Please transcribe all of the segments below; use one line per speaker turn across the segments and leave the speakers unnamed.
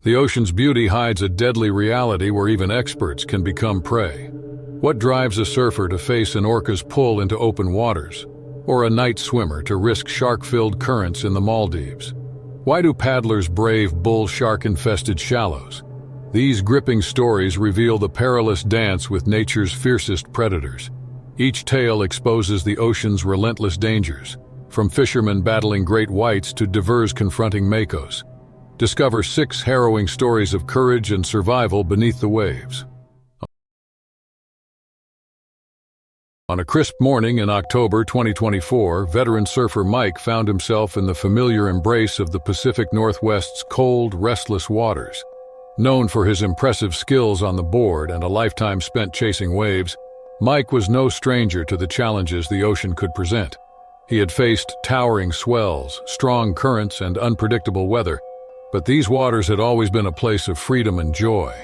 The ocean's beauty hides a deadly reality where even experts can become prey. What drives a surfer to face an orca's pull into open waters, or a night swimmer to risk shark-filled currents in the Maldives? Why do paddlers brave bull shark-infested shallows? These gripping stories reveal the perilous dance with nature's fiercest predators. Each tale exposes the ocean's relentless dangers, from fishermen battling great whites to divers confronting makos. Discover 6 harrowing stories of courage and survival beneath the waves. On a crisp morning in October 2024, veteran surfer Mike found himself in the familiar embrace of the Pacific Northwest's cold, restless waters. Known for his impressive skills on the board and a lifetime spent chasing waves, Mike was no stranger to the challenges the ocean could present. He had faced towering swells, strong currents, and unpredictable weather, but these waters had always been a place of freedom and joy.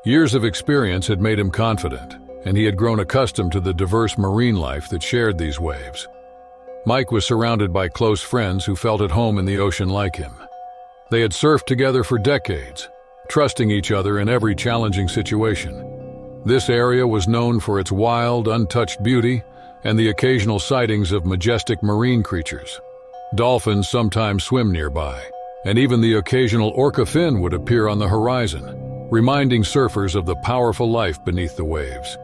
Years of experience had made him confident, and he had grown accustomed to the diverse marine life that shared these waves. Mike was surrounded by close friends who felt at home in the ocean like him. They had surfed together for decades, trusting each other in every challenging situation. This area was known for its wild, untouched beauty and the occasional sightings of majestic marine creatures. Dolphins sometimes swim nearby, and even the occasional orca fin would appear on the horizon, reminding surfers of the powerful life beneath the waves.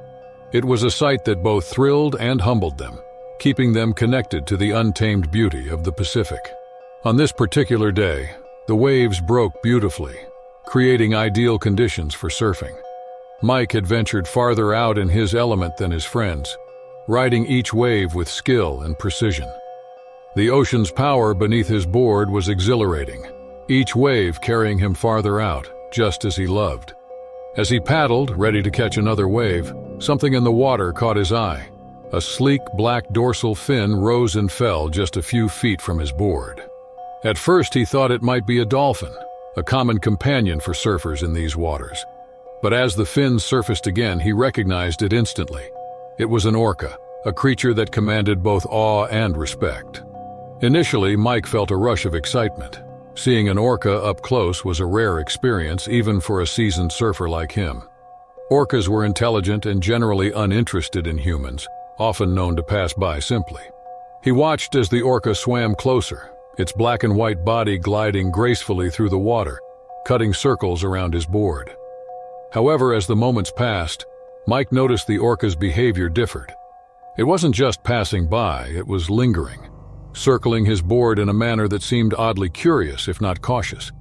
It was a sight that both thrilled and humbled them, keeping them connected to the untamed beauty of the Pacific. On this particular day, the waves broke beautifully, creating ideal conditions for surfing. Mike had ventured farther out in his element than his friends, riding each wave with skill and precision. The ocean's power beneath his board was exhilarating, each wave carrying him farther out, just as he loved. As he paddled, ready to catch another wave, something in the water caught his eye. A sleek black dorsal fin rose and fell just a few feet from his board. At first he thought it might be a dolphin, a common companion for surfers in these waters. But as the fin surfaced again, he recognized it instantly. It was an orca, a creature that commanded both awe and respect. Initially, Mike felt a rush of excitement. Seeing an orca up close was a rare experience, even for a seasoned surfer like him. Orcas were intelligent and generally uninterested in humans, often known to pass by simply. He watched as the orca swam closer, its black and white body gliding gracefully through the water, cutting circles around his board. However, as the moments passed, Mike noticed the orca's behavior differed. It wasn't just passing by, it was lingering, circling his board in a manner that seemed oddly curious, if not cautious.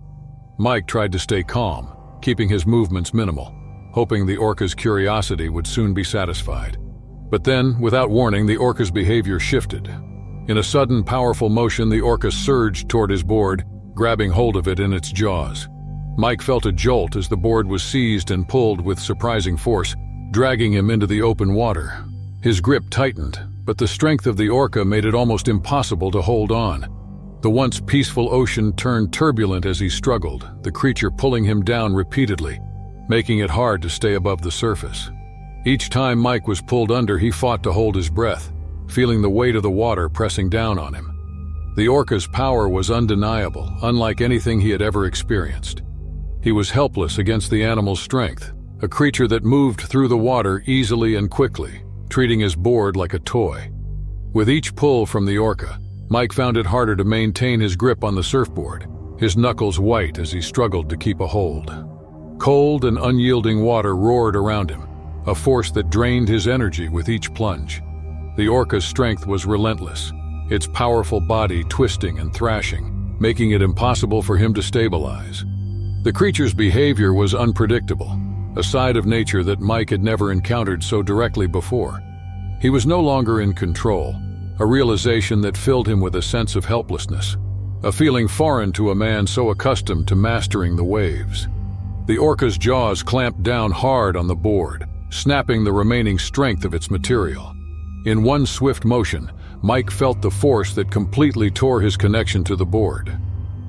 Mike tried to stay calm, keeping his movements minimal, hoping the orca's curiosity would soon be satisfied. But then, without warning, the orca's behavior shifted. In a sudden, powerful motion, the orca surged toward his board, grabbing hold of it in its jaws. Mike felt a jolt as the board was seized and pulled with surprising force, dragging him into the open water. His grip tightened, but the strength of the orca made it almost impossible to hold on. The once peaceful ocean turned turbulent as he struggled, the creature pulling him down repeatedly, making it hard to stay above the surface. Each time Mike was pulled under, he fought to hold his breath, feeling the weight of the water pressing down on him. The orca's power was undeniable, unlike anything he had ever experienced. He was helpless against the animal's strength, a creature that moved through the water easily and quickly, treating his board like a toy. With each pull from the orca, Mike found it harder to maintain his grip on the surfboard, his knuckles white as he struggled to keep a hold. Cold and unyielding water roared around him, a force that drained his energy with each plunge. The orca's strength was relentless, its powerful body twisting and thrashing, making it impossible for him to stabilize. The creature's behavior was unpredictable, a side of nature that Mike had never encountered so directly before. He was no longer in control, a realization that filled him with a sense of helplessness, a feeling foreign to a man so accustomed to mastering the waves. The orca's jaws clamped down hard on the board, snapping the remaining strength of its material. In one swift motion, Mike felt the force that completely tore his connection to the board.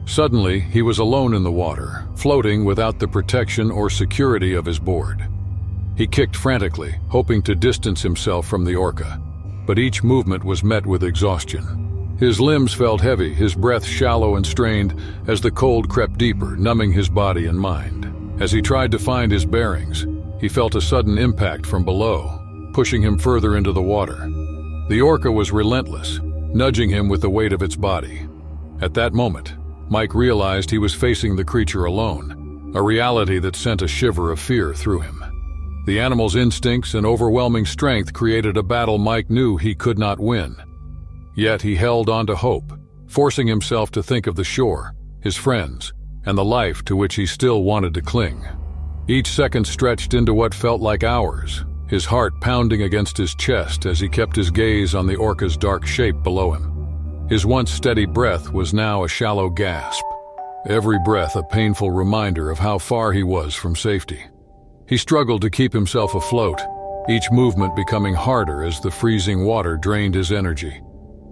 Suddenly, he was alone in the water, floating without the protection or security of his board. He kicked frantically, hoping to distance himself from the orca, but each movement was met with exhaustion. His limbs felt heavy, his breath shallow and strained as the cold crept deeper, numbing his body and mind. As he tried to find his bearings, he felt a sudden impact from below, pushing him further into the water. The orca was relentless, nudging him with the weight of its body. At that moment, Mike realized he was facing the creature alone, a reality that sent a shiver of fear through him. The animal's instincts and overwhelming strength created a battle Mike knew he could not win. Yet he held on to hope, forcing himself to think of the shore, his friends, and the life to which he still wanted to cling. Each second stretched into what felt like hours, his heart pounding against his chest as he kept his gaze on the orca's dark shape below him. His once steady breath was now a shallow gasp, every breath a painful reminder of how far he was from safety. He struggled to keep himself afloat, each movement becoming harder as the freezing water drained his energy.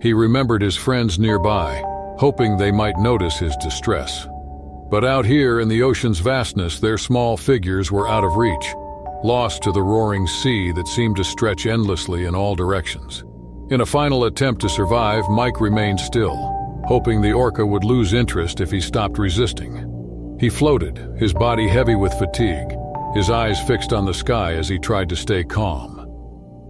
He remembered his friends nearby, hoping they might notice his distress. But out here in the ocean's vastness, their small figures were out of reach, lost to the roaring sea that seemed to stretch endlessly in all directions. In a final attempt to survive, Mike remained still, hoping the orca would lose interest if he stopped resisting. He floated, his body heavy with fatigue, his eyes fixed on the sky as he tried to stay calm.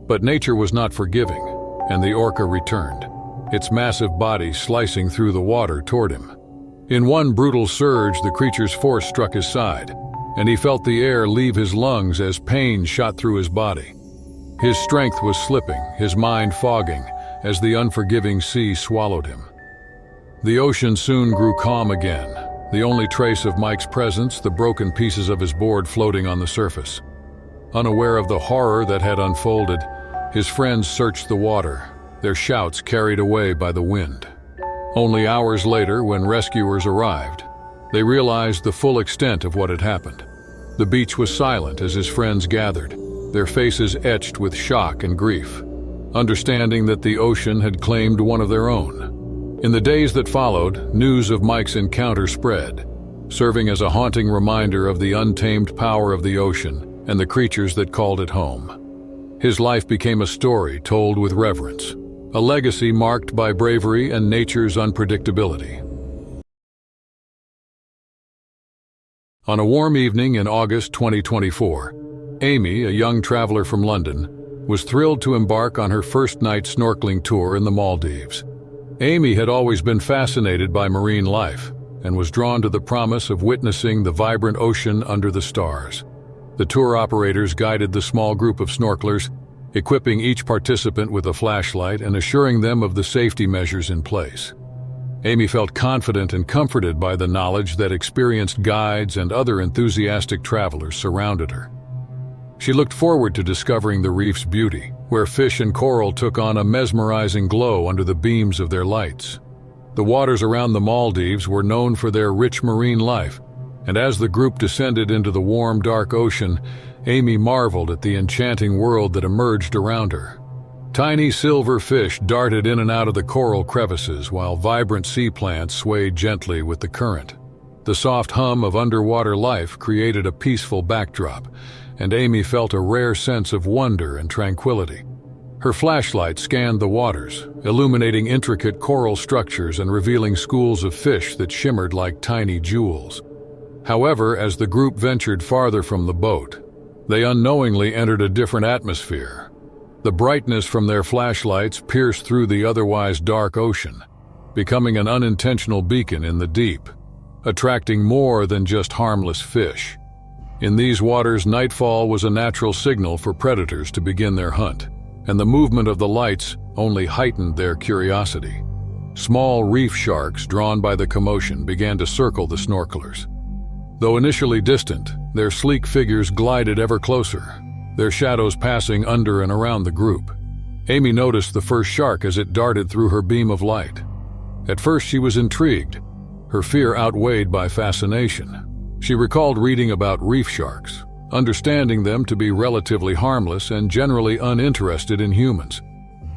But nature was not forgiving, and the orca returned, its massive body slicing through the water toward him. In one brutal surge, the creature's force struck his side, and he felt the air leave his lungs as pain shot through his body. His strength was slipping, his mind fogging, as the unforgiving sea swallowed him. The ocean soon grew calm again, the only trace of Mike's presence, the broken pieces of his board floating on the surface. Unaware of the horror that had unfolded, his friends searched the water, their shouts carried away by the wind. Only hours later, when rescuers arrived, they realized the full extent of what had happened. The beach was silent as his friends gathered, their faces etched with shock and grief, understanding that the ocean had claimed one of their own. In the days that followed, news of Mike's encounter spread, serving as a haunting reminder of the untamed power of the ocean and the creatures that called it home. His life became a story told with reverence, a legacy marked by bravery and nature's unpredictability. On a warm evening in August 2024, Amy, a young traveler from London, was thrilled to embark on her first night snorkeling tour in the Maldives. Amy had always been fascinated by marine life and was drawn to the promise of witnessing the vibrant ocean under the stars. The tour operators guided the small group of snorkelers, equipping each participant with a flashlight and assuring them of the safety measures in place. Amy felt confident and comforted by the knowledge that experienced guides and other enthusiastic travelers surrounded her. She looked forward to discovering the reef's beauty, where fish and coral took on a mesmerizing glow under the beams of their lights. The waters around the Maldives were known for their rich marine life, and as the group descended into the warm, dark ocean, Amy marveled at the enchanting world that emerged around her. Tiny silver fish darted in and out of the coral crevices while vibrant sea plants swayed gently with the current. The soft hum of underwater life created a peaceful backdrop, and Amy felt a rare sense of wonder and tranquility. Her flashlight scanned the waters, illuminating intricate coral structures and revealing schools of fish that shimmered like tiny jewels. However, as the group ventured farther from the boat, they unknowingly entered a different atmosphere. The brightness from their flashlights pierced through the otherwise dark ocean, becoming an unintentional beacon in the deep, attracting more than just harmless fish. In these waters, nightfall was a natural signal for predators to begin their hunt, and the movement of the lights only heightened their curiosity. Small reef sharks, drawn by the commotion, began to circle the snorkelers. Though initially distant, their sleek figures glided ever closer, their shadows passing under and around the group. Amy noticed the first shark as it darted through her beam of light. At first she was intrigued, her fear outweighed by fascination. She recalled reading about reef sharks, understanding them to be relatively harmless and generally uninterested in humans.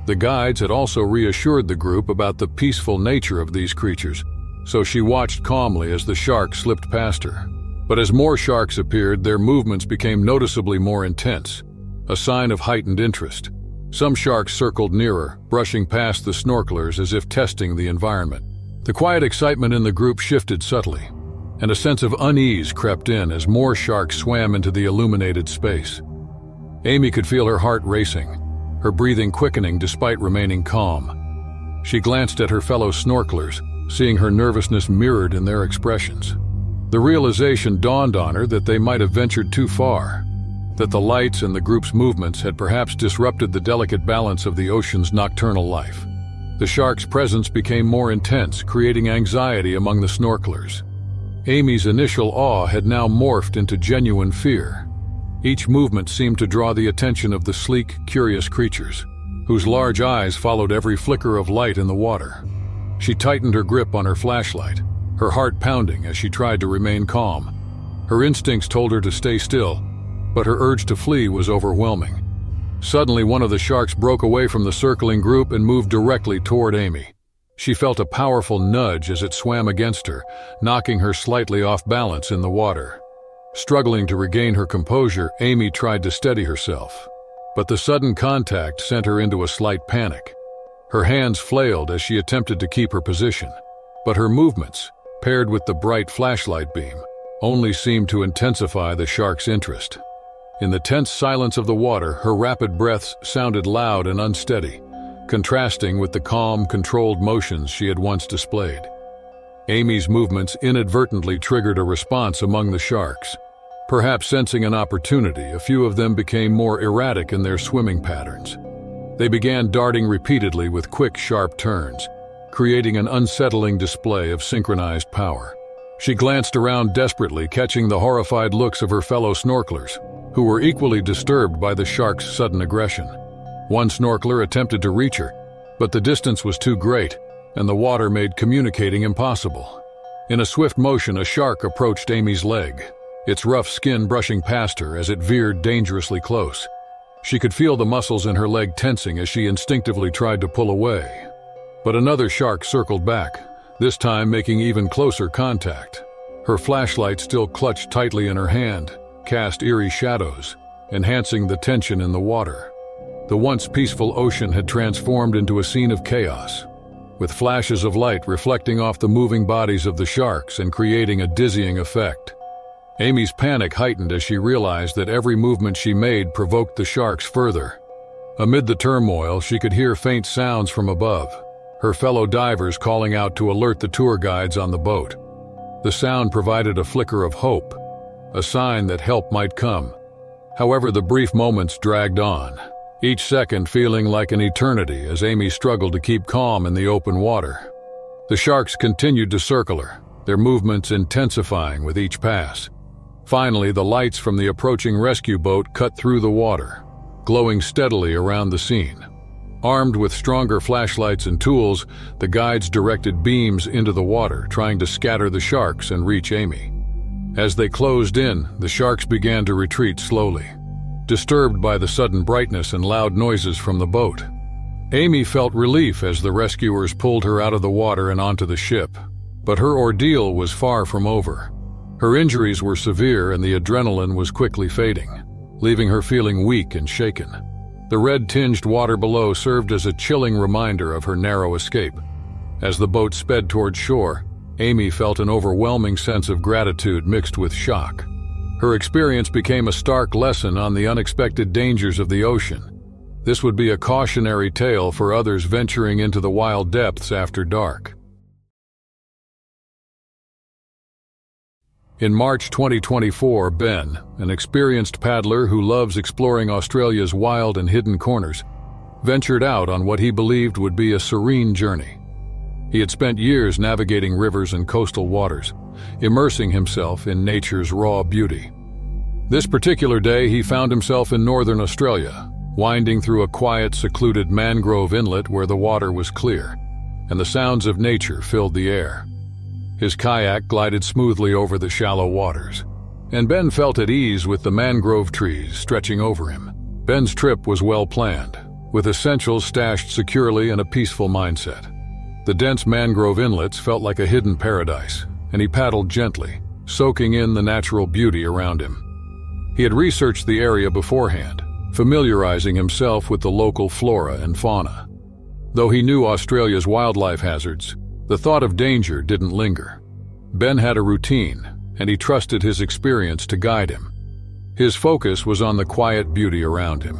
The guides had also reassured the group about the peaceful nature of these creatures, so she watched calmly as the shark slipped past her. But as more sharks appeared, their movements became noticeably more intense, a sign of heightened interest. Some sharks circled nearer, brushing past the snorkelers as if testing the environment. The quiet excitement in the group shifted subtly, and a sense of unease crept in as more sharks swam into the illuminated space. Amy could feel her heart racing, her breathing quickening despite remaining calm. She glanced at her fellow snorkelers, seeing her nervousness mirrored in their expressions. The realization dawned on her that they might have ventured too far, that the lights and the group's movements had perhaps disrupted the delicate balance of the ocean's nocturnal life. The shark's presence became more intense, creating anxiety among the snorkelers. Amy's initial awe had now morphed into genuine fear. Each movement seemed to draw the attention of the sleek, curious creatures, whose large eyes followed every flicker of light in the water. She tightened her grip on her flashlight, her heart pounding as she tried to remain calm. Her instincts told her to stay still, but her urge to flee was overwhelming. Suddenly, one of the sharks broke away from the circling group and moved directly toward Amy. She felt a powerful nudge as it swam against her, knocking her slightly off balance in the water. Struggling to regain her composure, Amy tried to steady herself, but the sudden contact sent her into a slight panic. Her hands flailed as she attempted to keep her position, but her movements, paired with the bright flashlight beam, only seemed to intensify the shark's interest. In the tense silence of the water, her rapid breaths sounded loud and unsteady, contrasting with the calm, controlled motions she had once displayed. Amy's movements inadvertently triggered a response among the sharks. Perhaps sensing an opportunity, a few of them became more erratic in their swimming patterns. They began darting repeatedly with quick, sharp turns, creating an unsettling display of synchronized power. She glanced around desperately, catching the horrified looks of her fellow snorkelers, who were equally disturbed by the shark's sudden aggression. One snorkeler attempted to reach her, but the distance was too great, and the water made communicating impossible. In a swift motion, a shark approached Amy's leg, its rough skin brushing past her as it veered dangerously close. She could feel the muscles in her leg tensing as she instinctively tried to pull away. But another shark circled back, this time making even closer contact. Her flashlight, still clutched tightly in her hand, cast eerie shadows, enhancing the tension in the water. The once peaceful ocean had transformed into a scene of chaos, with flashes of light reflecting off the moving bodies of the sharks and creating a dizzying effect. Amy's panic heightened as she realized that every movement she made provoked the sharks further. Amid the turmoil, she could hear faint sounds from above, her fellow divers calling out to alert the tour guides on the boat. The sound provided a flicker of hope, a sign that help might come. However, the brief moments dragged on, each second feeling like an eternity as Amy struggled to keep calm in the open water. The sharks continued to circle her, their movements intensifying with each pass. Finally, the lights from the approaching rescue boat cut through the water, glowing steadily around the scene. Armed with stronger flashlights and tools, the guides directed beams into the water, trying to scatter the sharks and reach Amy. As they closed in, the sharks began to retreat slowly, disturbed by the sudden brightness and loud noises from the boat. Amy felt relief as the rescuers pulled her out of the water and onto the ship, but her ordeal was far from over. Her injuries were severe and the adrenaline was quickly fading, leaving her feeling weak and shaken. The red-tinged water below served as a chilling reminder of her narrow escape. As the boat sped toward shore, Amy felt an overwhelming sense of gratitude mixed with shock. Her experience became a stark lesson on the unexpected dangers of the ocean. This would be a cautionary tale for others venturing into the wild depths after dark. In March 2024, Ben, an experienced paddler who loves exploring Australia's wild and hidden corners, ventured out on what he believed would be a serene journey. He had spent years navigating rivers and coastal waters, immersing himself in nature's raw beauty. This particular day, he found himself in northern Australia, winding through a quiet, secluded mangrove inlet where the water was clear, and the sounds of nature filled the air. His kayak glided smoothly over the shallow waters, and Ben felt at ease with the mangrove trees stretching over him. Ben's trip was well planned, with essentials stashed securely and a peaceful mindset. The dense mangrove inlets felt like a hidden paradise, and he paddled gently, soaking in the natural beauty around him. He had researched the area beforehand, familiarizing himself with the local flora and fauna. Though he knew Australia's wildlife hazards, the thought of danger didn't linger. Ben had a routine, and he trusted his experience to guide him. His focus was on the quiet beauty around him,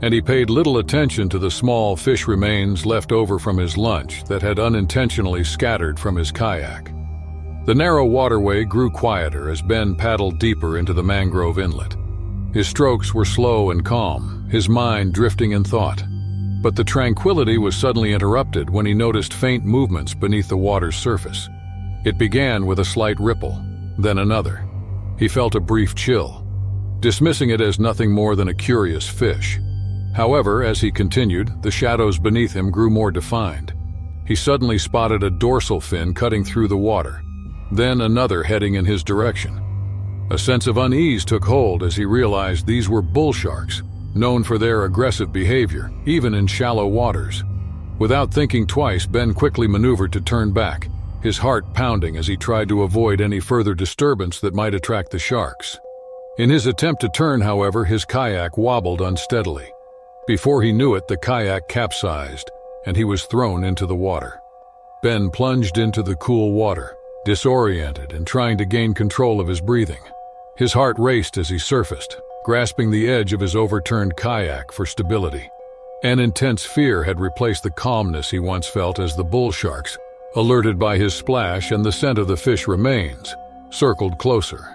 and he paid little attention to the small fish remains left over from his lunch that had unintentionally scattered from his kayak. The narrow waterway grew quieter as Ben paddled deeper into the mangrove inlet. His strokes were slow and calm, his mind drifting in thought. But the tranquility was suddenly interrupted when he noticed faint movements beneath the water's surface. It began with a slight ripple, then another. He felt a brief chill, dismissing it as nothing more than a curious fish. However, as he continued, the shadows beneath him grew more defined. He suddenly spotted a dorsal fin cutting through the water, then another heading in his direction. A sense of unease took hold as he realized these were bull sharks, known for their aggressive behavior, even in shallow waters. Without thinking twice, Ben quickly maneuvered to turn back, his heart pounding as he tried to avoid any further disturbance that might attract the sharks. In his attempt to turn, however, his kayak wobbled unsteadily. Before he knew it, the kayak capsized, and he was thrown into the water. Ben plunged into the cool water, disoriented and trying to gain control of his breathing. His heart raced as he surfaced, grasping the edge of his overturned kayak for stability. An intense fear had replaced the calmness he once felt as the bull sharks, alerted by his splash and the scent of the fish remains, circled closer.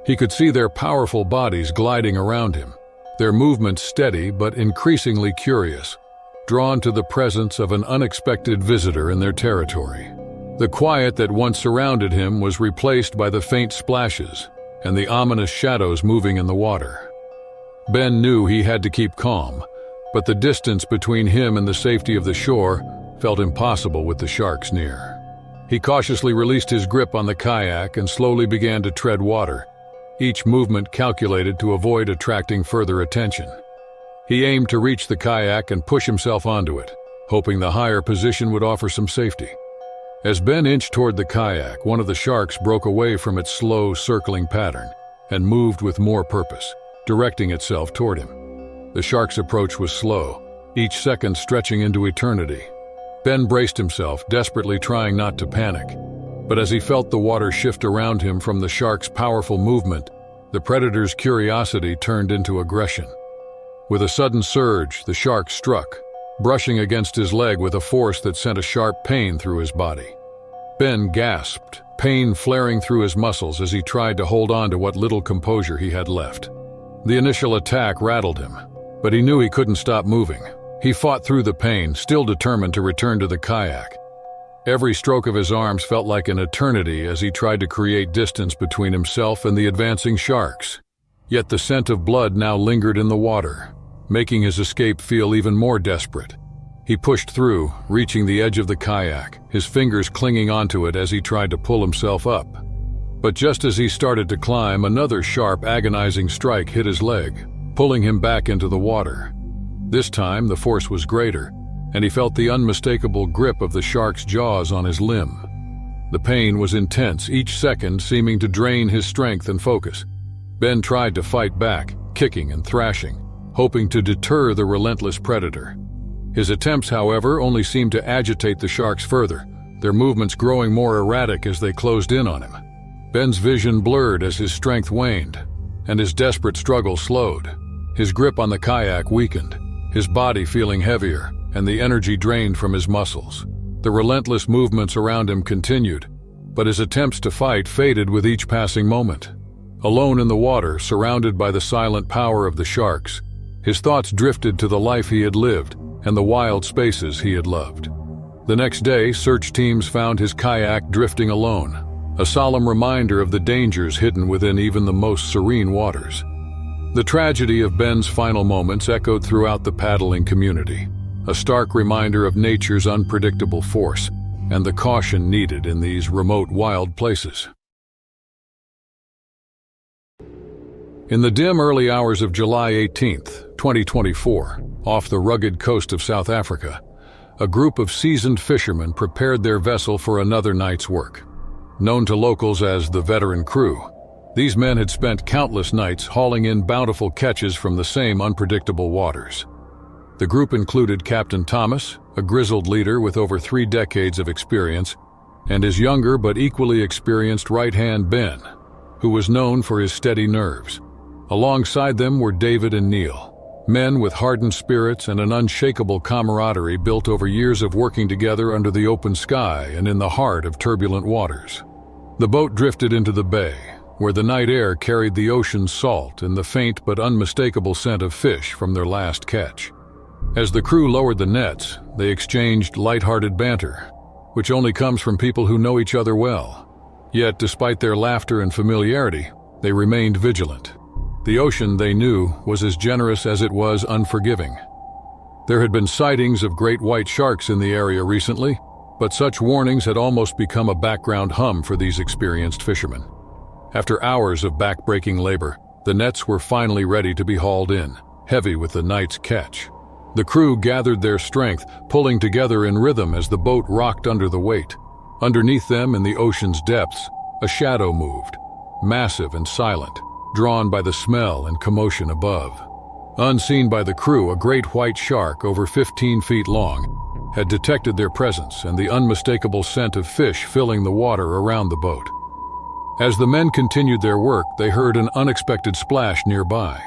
He could see their powerful bodies gliding around him, their movements steady but increasingly curious, drawn to the presence of an unexpected visitor in their territory. The quiet that once surrounded him was replaced by the faint splashes and the ominous shadows moving in the water. Ben knew he had to keep calm, but the distance between him and the safety of the shore felt impossible with the sharks near. He cautiously released his grip on the kayak and slowly began to tread water, each movement calculated to avoid attracting further attention. He aimed to reach the kayak and push himself onto it, hoping the higher position would offer some safety. As Ben inched toward the kayak, one of the sharks broke away from its slow, circling pattern and moved with more purpose, directing itself toward him. The shark's approach was slow, each second stretching into eternity. Ben braced himself, desperately trying not to panic. But as he felt the water shift around him from the shark's powerful movement, the predator's curiosity turned into aggression. With a sudden surge, the shark struck, brushing against his leg with a force that sent a sharp pain through his body. Ben gasped, pain flaring through his muscles as he tried to hold on to what little composure he had left. The initial attack rattled him, but he knew he couldn't stop moving. He fought through the pain, still determined to return to the kayak. Every stroke of his arms felt like an eternity as he tried to create distance between himself and the advancing sharks. Yet the scent of blood now lingered in the water, making his escape feel even more desperate. He pushed through, reaching the edge of the kayak, his fingers clinging onto it as he tried to pull himself up. But just as he started to climb, another sharp, agonizing strike hit his leg, pulling him back into the water. This time, the force was greater, and he felt the unmistakable grip of the shark's jaws on his limb. The pain was intense, each second seeming to drain his strength and focus. Ben tried to fight back, kicking and thrashing, hoping to deter the relentless predator. His attempts, however, only seemed to agitate the sharks further, their movements growing more erratic as they closed in on him. Ben's vision blurred as his strength waned, and his desperate struggle slowed. His grip on the kayak weakened, his body feeling heavier, and the energy drained from his muscles. The relentless movements around him continued, but his attempts to fight faded with each passing moment. Alone in the water, surrounded by the silent power of the sharks, his thoughts drifted to the life he had lived and the wild spaces he had loved. The next day, search teams found his kayak drifting alone, a solemn reminder of the dangers hidden within even the most serene waters. The tragedy of Ben's final moments echoed throughout the paddling community, a stark reminder of nature's unpredictable force and the caution needed in these remote wild places. In the dim early hours of July 18, 2024, off the rugged coast of South Africa, a group of seasoned fishermen prepared their vessel for another night's work. Known to locals as the veteran crew, These men had spent countless nights hauling in bountiful catches from the same unpredictable waters. The group included Captain Thomas, a grizzled leader with over 3 decades of experience, and his younger but equally experienced right-hand Ben, who was known for his steady nerves. Alongside them were David and Neil, men with hardened spirits and an unshakable camaraderie built over years of working together under the open sky and in the heart of turbulent waters. The boat drifted into the bay, where the night air carried the ocean's salt and the faint but unmistakable scent of fish from their last catch. As the crew lowered the nets, they exchanged light-hearted banter, which only comes from people who know each other well. Yet, despite their laughter and familiarity, they remained vigilant. The ocean, they knew, was as generous as it was unforgiving. There had been sightings of great white sharks in the area recently, but such warnings had almost become a background hum for these experienced fishermen. After hours of back-breaking labor, the nets were finally ready to be hauled in, heavy with the night's catch. The crew gathered their strength, pulling together in rhythm as the boat rocked under the weight. Underneath them, in the ocean's depths, a shadow moved, massive and silent, drawn by the smell and commotion above. Unseen by the crew, a great white shark over 15 feet long had detected their presence and the unmistakable scent of fish filling the water around the boat. As the men continued their work, they heard an unexpected splash nearby.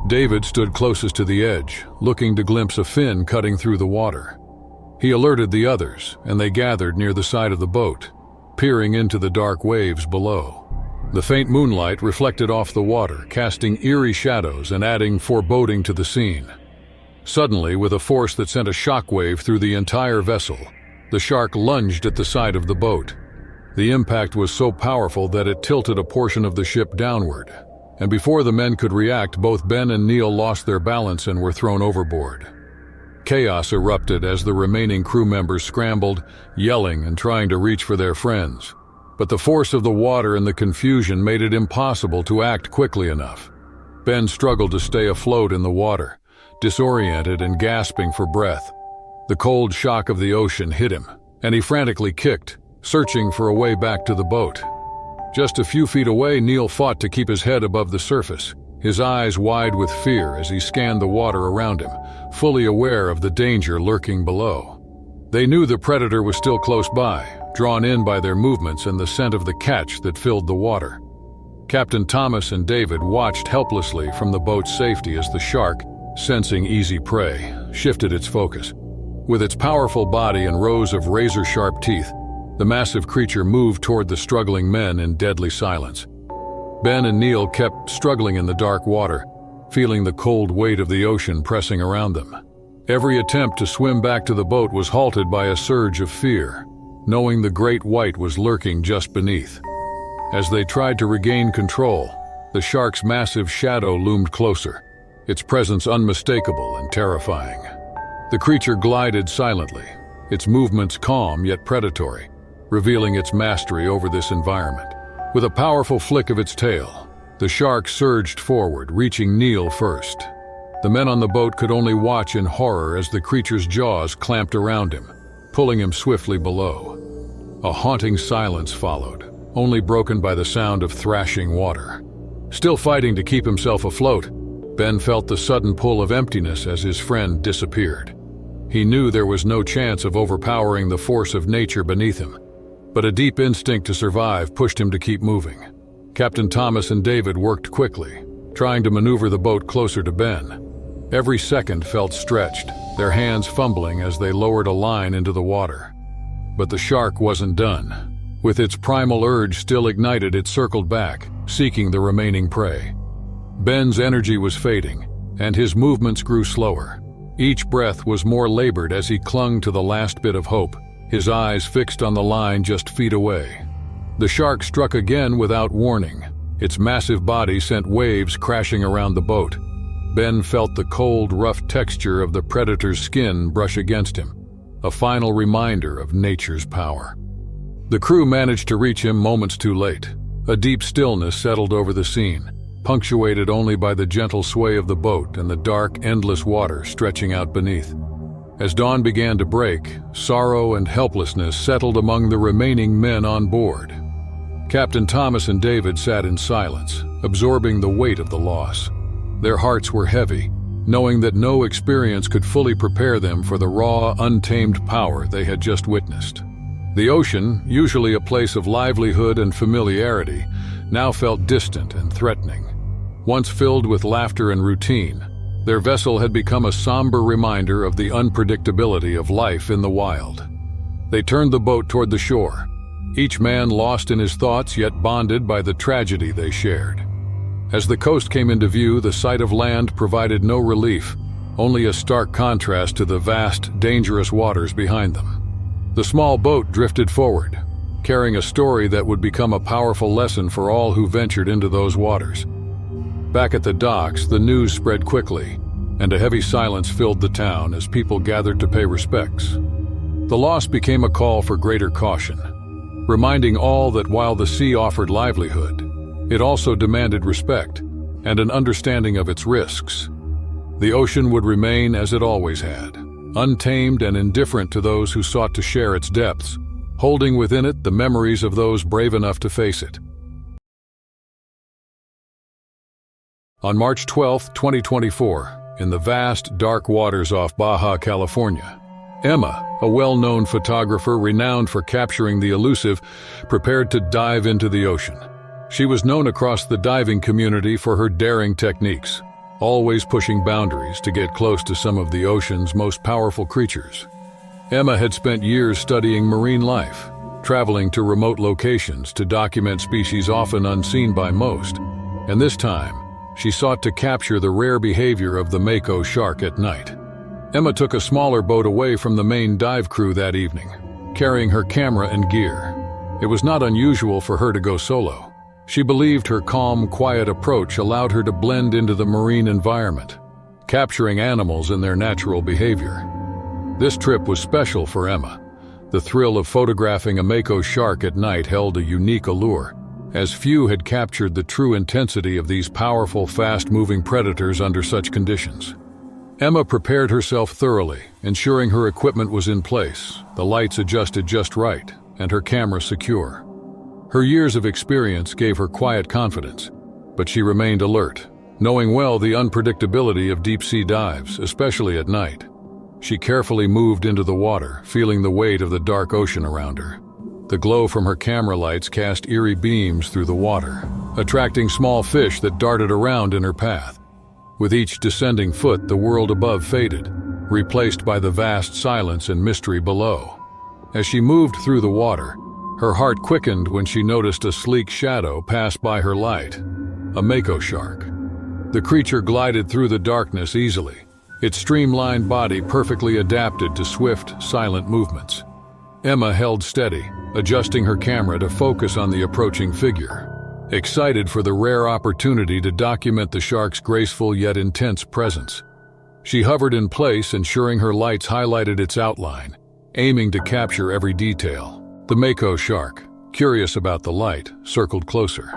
David stood closest to the edge, looking to glimpse a fin cutting through the water. He alerted the others, and they gathered near the side of the boat, peering into the dark waves below. The faint moonlight reflected off the water, casting eerie shadows and adding foreboding to the scene. Suddenly, with a force that sent a shockwave through the entire vessel, the shark lunged at the side of the boat. The impact was so powerful that it tilted a portion of the ship downward, and before the men could react, both Ben and Neil lost their balance and were thrown overboard. Chaos erupted as the remaining crew members scrambled, yelling and trying to reach for their friends. But the force of the water and the confusion made it impossible to act quickly enough. Ben struggled to stay afloat in the water, disoriented and gasping for breath. The cold shock of the ocean hit him, and he frantically kicked, searching for a way back to the boat. Just a few feet away, Neil fought to keep his head above the surface, his eyes wide with fear as he scanned the water around him, fully aware of the danger lurking below. They knew the predator was still close by, drawn in by their movements and the scent of the catch that filled the water. Captain Thomas and David watched helplessly from the boat's safety as the shark, sensing easy prey, shifted its focus. With its powerful body and rows of razor-sharp teeth, the massive creature moved toward the struggling men in deadly silence. Ben and Neil kept struggling in the dark water, feeling the cold weight of the ocean pressing around them. Every attempt to swim back to the boat was halted by a surge of fear, knowing the great white was lurking just beneath. As they tried to regain control, the shark's massive shadow loomed closer, its presence unmistakable and terrifying. The creature glided silently, its movements calm yet predatory, revealing its mastery over this environment. With a powerful flick of its tail, the shark surged forward, reaching Neil first. The men on the boat could only watch in horror as the creature's jaws clamped around him, pulling him swiftly below. A haunting silence followed, only broken by the sound of thrashing water. Still fighting to keep himself afloat, Ben felt the sudden pull of emptiness as his friend disappeared. He knew there was no chance of overpowering the force of nature beneath him, but a deep instinct to survive pushed him to keep moving. Captain Thomas and David worked quickly, trying to maneuver the boat closer to Ben. Every second felt stretched, their hands fumbling as they lowered a line into the water. But the shark wasn't done. With its primal urge still ignited, it circled back, seeking the remaining prey. Ben's energy was fading, and his movements grew slower. Each breath was more labored as he clung to the last bit of hope, his eyes fixed on the line just feet away. The shark struck again without warning. Its massive body sent waves crashing around the boat. Ben felt the cold, rough texture of the predator's skin brush against him, a final reminder of nature's power. The crew managed to reach him moments too late. A deep stillness settled over the scene, punctuated only by the gentle sway of the boat and the dark, endless water stretching out beneath. As dawn began to break, sorrow and helplessness settled among the remaining men on board. Captain Thomas and David sat in silence, absorbing the weight of the loss. Their hearts were heavy, knowing that no experience could fully prepare them for the raw, untamed power they had just witnessed. The ocean, usually a place of livelihood and familiarity, now felt distant and threatening. Once filled with laughter and routine, their vessel had become a somber reminder of the unpredictability of life in the wild. They turned the boat toward the shore, each man lost in his thoughts yet bonded by the tragedy they shared. As the coast came into view, the sight of land provided no relief, only a stark contrast to the vast, dangerous waters behind them. The small boat drifted forward, carrying a story that would become a powerful lesson for all who ventured into those waters. Back at the docks, the news spread quickly, and a heavy silence filled the town as people gathered to pay respects. The loss became a call for greater caution, reminding all that while the sea offered livelihood, it also demanded respect and an understanding of its risks. The ocean would remain as it always had, untamed and indifferent to those who sought to share its depths, holding within it the memories of those brave enough to face it. On March 12, 2024, in the vast, dark waters off Baja California, Emma, a well-known photographer renowned for capturing the elusive, prepared to dive into the ocean. She was known across the diving community for her daring techniques, always pushing boundaries to get close to some of the ocean's most powerful creatures. Emma had spent years studying marine life, traveling to remote locations to document species often unseen by most, and this time, she sought to capture the rare behavior of the mako shark at night. Emma took a smaller boat away from the main dive crew that evening, carrying her camera and gear. It was not unusual for her to go solo. She believed her calm, quiet approach allowed her to blend into the marine environment, capturing animals in their natural behavior. This trip was special for Emma. The thrill of photographing a mako shark at night held a unique allure, as few had captured the true intensity of these powerful, fast-moving predators under such conditions. Emma prepared herself thoroughly, ensuring her equipment was in place, the lights adjusted just right, and her camera secure. Her years of experience gave her quiet confidence, but she remained alert, knowing well the unpredictability of deep-sea dives, especially at night. She carefully moved into the water, feeling the weight of the dark ocean around her. The glow from her camera lights cast eerie beams through the water, attracting small fish that darted around in her path. With each descending foot, the world above faded, replaced by the vast silence and mystery below. As she moved through the water, her heart quickened when she noticed a sleek shadow pass by her light, a mako shark. The creature glided through the darkness easily, its streamlined body perfectly adapted to swift, silent movements. Emma held steady, adjusting her camera to focus on the approaching figure, excited for the rare opportunity to document the shark's graceful yet intense presence. She hovered in place, ensuring her lights highlighted its outline, aiming to capture every detail. The mako shark, curious about the light, circled closer.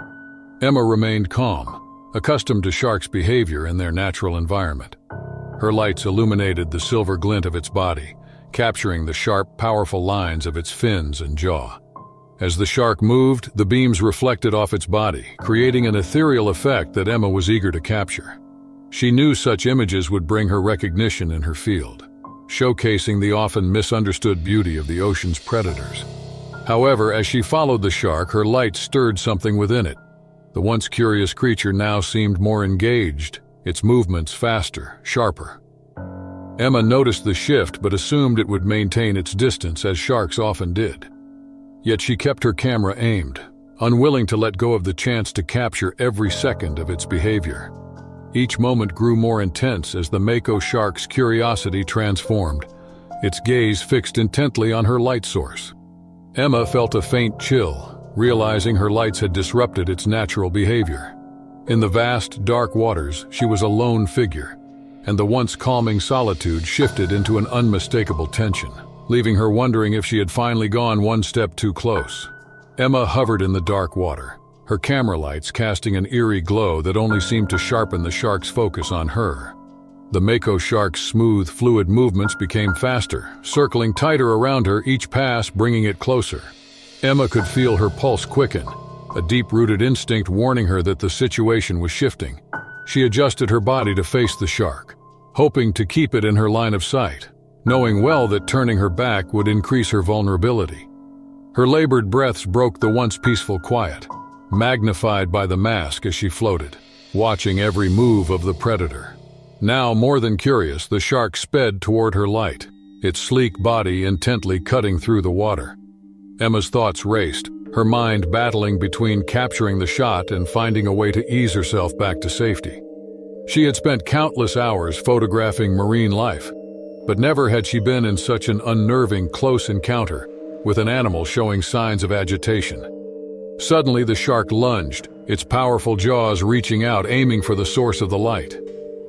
Emma remained calm, accustomed to sharks' behavior in their natural environment. Her lights illuminated the silver glint of its body, capturing the sharp, powerful lines of its fins and jaw. As the shark moved, the beams reflected off its body, creating an ethereal effect that Emma was eager to capture. She knew such images would bring her recognition in her field, showcasing the often misunderstood beauty of the ocean's predators. However, as she followed the shark, her light stirred something within it. The once curious creature now seemed more engaged, its movements faster, sharper. Emma noticed the shift but assumed it would maintain its distance, as sharks often did. Yet she kept her camera aimed, unwilling to let go of the chance to capture every second of its behavior. Each moment grew more intense as the mako shark's curiosity transformed, its gaze fixed intently on her light source. Emma felt a faint chill, realizing her lights had disrupted its natural behavior. In the vast, dark waters, she was a lone figure, and the once calming solitude shifted into an unmistakable tension, leaving her wondering if she had finally gone one step too close. Emma hovered in the dark water, her camera lights casting an eerie glow that only seemed to sharpen the shark's focus on her. The mako shark's smooth, fluid movements became faster, circling tighter around her, each pass bringing it closer. Emma could feel her pulse quicken, a deep-rooted instinct warning her that the situation was shifting. She adjusted her body to face the shark, hoping to keep it in her line of sight, knowing well that turning her back would increase her vulnerability. Her labored breaths broke the once peaceful quiet, magnified by the mask as she floated, watching every move of the predator. Now, more than curious, the shark sped toward her light, its sleek body intently cutting through the water. Emma's thoughts raced, her mind battling between capturing the shot and finding a way to ease herself back to safety. She had spent countless hours photographing marine life, but never had she been in such an unnerving close encounter with an animal showing signs of agitation. Suddenly, the shark lunged, its powerful jaws reaching out, aiming for the source of the light.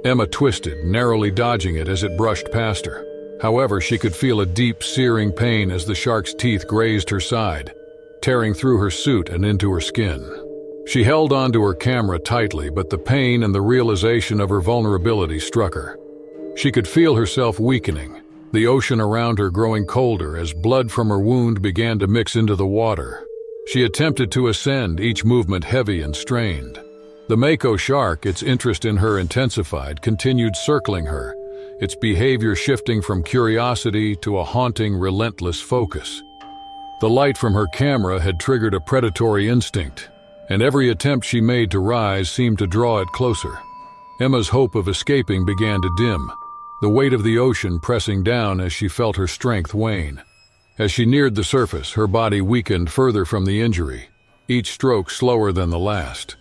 Emma twisted, narrowly dodging it as it brushed past her. However, she could feel a deep, searing pain as the shark's teeth grazed her side, tearing through her suit and into her skin. She held onto her camera tightly, but the pain and the realization of her vulnerability struck her. She could feel herself weakening, the ocean around her growing colder as blood from her wound began to mix into the water. She attempted to ascend, each movement heavy and strained. The mako shark, its interest in her intensified, continued circling her, its behavior shifting from curiosity to a haunting, relentless focus. The light from her camera had triggered a predatory instinct, and every attempt she made to rise seemed to draw it closer. Emma's hope of escaping began to dim, the weight of the ocean pressing down as she felt her strength wane. As she neared the surface, her body weakened further from the injury, each stroke slower than the last.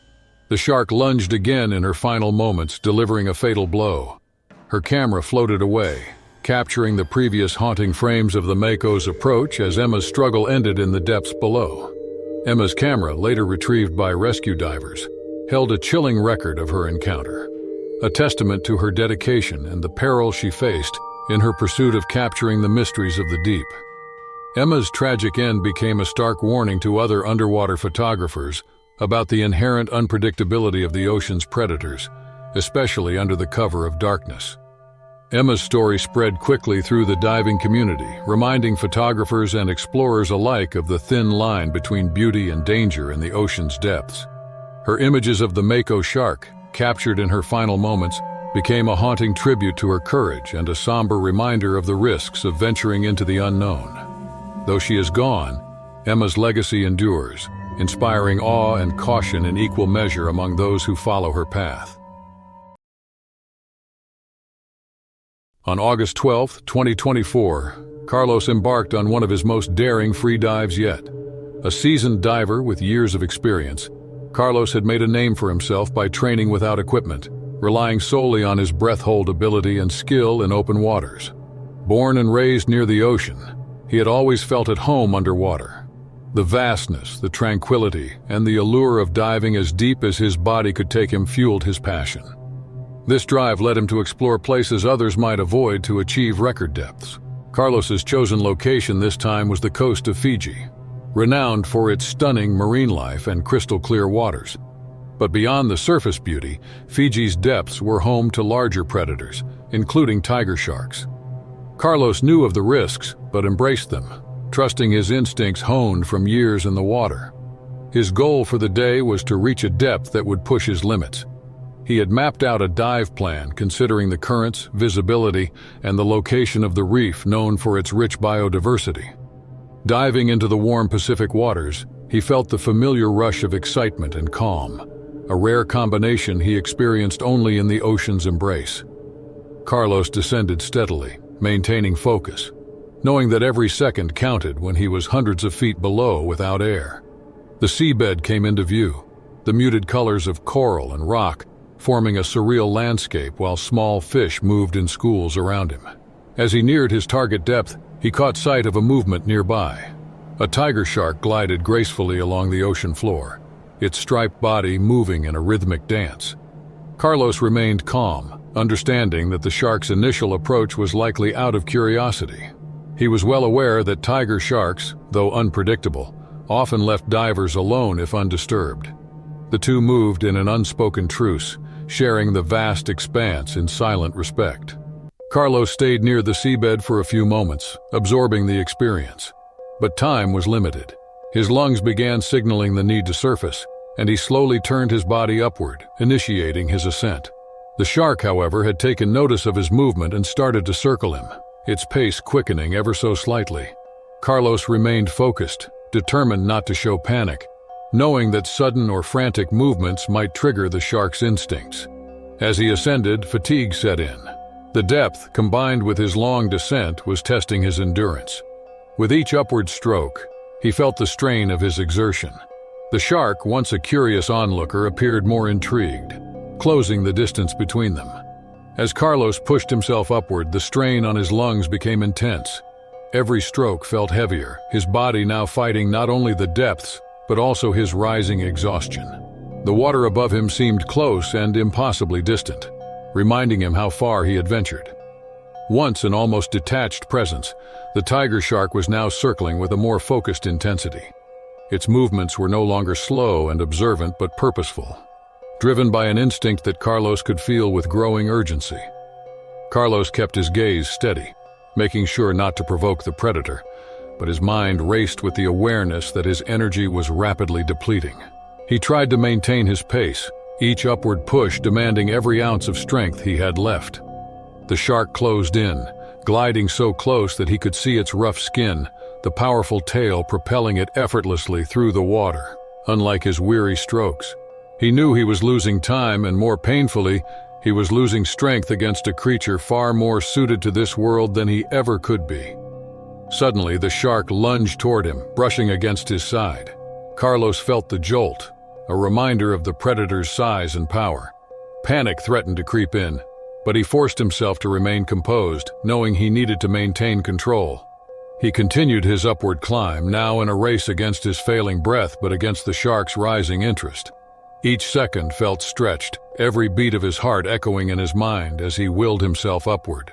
The shark lunged again in her final moments, delivering a fatal blow. Her camera floated away, capturing the previous haunting frames of the mako's approach as Emma's struggle ended in the depths below. Emma's camera, later retrieved by rescue divers, held a chilling record of her encounter, a testament to her dedication and the peril she faced in her pursuit of capturing the mysteries of the deep. Emma's tragic end became a stark warning to other underwater photographers about the inherent unpredictability of the ocean's predators, especially under the cover of darkness. Emma's story spread quickly through the diving community, reminding photographers and explorers alike of the thin line between beauty and danger in the ocean's depths. Her images of the mako shark, captured in her final moments, became a haunting tribute to her courage and a somber reminder of the risks of venturing into the unknown. Though she is gone, Emma's legacy endures, inspiring awe and caution in equal measure among those who follow her path. On August 12, 2024, Carlos embarked on one of his most daring free dives yet. A seasoned diver with years of experience, Carlos had made a name for himself by training without equipment, relying solely on his breath-hold ability and skill in open waters. Born and raised near the ocean, he had always felt at home underwater. The vastness, the tranquility, and the allure of diving as deep as his body could take him fueled his passion. This drive led him to explore places others might avoid to achieve record depths. Carlos's chosen location this time was the coast of Fiji, renowned for its stunning marine life and crystal-clear waters. But beyond the surface beauty, Fiji's depths were home to larger predators, including tiger sharks. Carlos knew of the risks, but embraced them, trusting his instincts honed from years in the water. His goal for the day was to reach a depth that would push his limits. He had mapped out a dive plan considering the currents, visibility, and the location of the reef known for its rich biodiversity. Diving into the warm Pacific waters, he felt the familiar rush of excitement and calm, a rare combination he experienced only in the ocean's embrace. Carlos descended steadily, maintaining focus, knowing that every second counted when he was hundreds of feet below without air. The seabed came into view, the muted colors of coral and rock forming a surreal landscape while small fish moved in schools around him. As he neared his target depth, he caught sight of a movement nearby. A tiger shark glided gracefully along the ocean floor, its striped body moving in a rhythmic dance. Carlos remained calm, understanding that the shark's initial approach was likely out of curiosity. He was well aware that tiger sharks, though unpredictable, often left divers alone if undisturbed. The two moved in an unspoken truce, sharing the vast expanse in silent respect. Carlos stayed near the seabed for a few moments, absorbing the experience. But time was limited. His lungs began signaling the need to surface, and he slowly turned his body upward, initiating his ascent. The shark, however, had taken notice of his movement and started to circle him, its pace quickening ever so slightly. Carlos remained focused, determined not to show panic, knowing that sudden or frantic movements might trigger the shark's instincts. As he ascended, fatigue set in. The depth, combined with his long descent, was testing his endurance. With each upward stroke, he felt the strain of his exertion. The shark, once a curious onlooker, appeared more intrigued, closing the distance between them. As Carlos pushed himself upward, the strain on his lungs became intense. Every stroke felt heavier, his body now fighting not only the depths, but also his rising exhaustion. The water above him seemed close and impossibly distant, reminding him how far he had ventured. Once an almost detached presence, the tiger shark was now circling with a more focused intensity. Its movements were no longer slow and observant but purposeful, driven by an instinct that Carlos could feel with growing urgency. Carlos kept his gaze steady, making sure not to provoke the predator, but his mind raced with the awareness that his energy was rapidly depleting. He tried to maintain his pace, each upward push demanding every ounce of strength he had left. The shark closed in, gliding so close that he could see its rough skin, the powerful tail propelling it effortlessly through the water. Unlike his weary strokes, he knew he was losing time, and more painfully, he was losing strength against a creature far more suited to this world than he ever could be. Suddenly, the shark lunged toward him, brushing against his side. Carlos felt the jolt, a reminder of the predator's size and power. Panic threatened to creep in, but he forced himself to remain composed, knowing he needed to maintain control. He continued his upward climb, now in a race against his failing breath but against the shark's rising interest. Each second felt stretched, every beat of his heart echoing in his mind as he willed himself upward.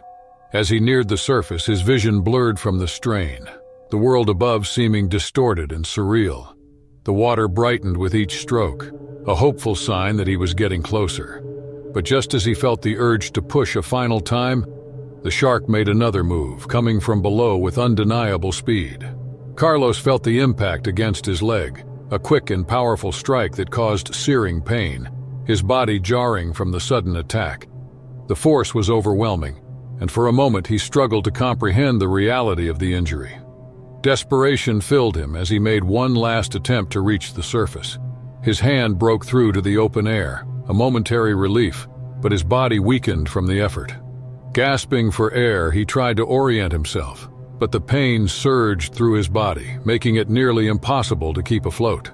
As he neared the surface, his vision blurred from the strain, the world above seeming distorted and surreal. The water brightened with each stroke, a hopeful sign that he was getting closer. But just as he felt the urge to push a final time, the shark made another move, coming from below with undeniable speed. Carlos felt the impact against his leg, a quick and powerful strike that caused searing pain, his body jarring from the sudden attack. The force was overwhelming, and for a moment he struggled to comprehend the reality of the injury. Desperation filled him as he made one last attempt to reach the surface. His hand broke through to the open air, a momentary relief, but his body weakened from the effort. Gasping for air, he tried to orient himself, but the pain surged through his body, making it nearly impossible to keep afloat.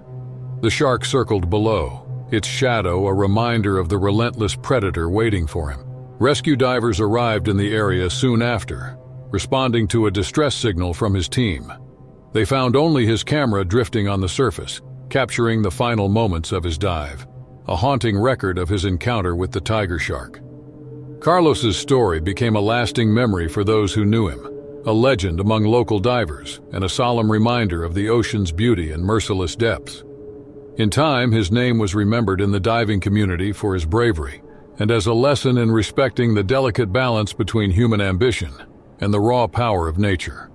The shark circled below, its shadow a reminder of the relentless predator waiting for him. Rescue divers arrived in the area soon after, responding to a distress signal from his team. They found only his camera drifting on the surface, capturing the final moments of his dive, a haunting record of his encounter with the tiger shark. Carlos's story became a lasting memory for those who knew him, a legend among local divers and a solemn reminder of the ocean's beauty and merciless depths. In time, his name was remembered in the diving community for his bravery and as a lesson in respecting the delicate balance between human ambition and the raw power of nature.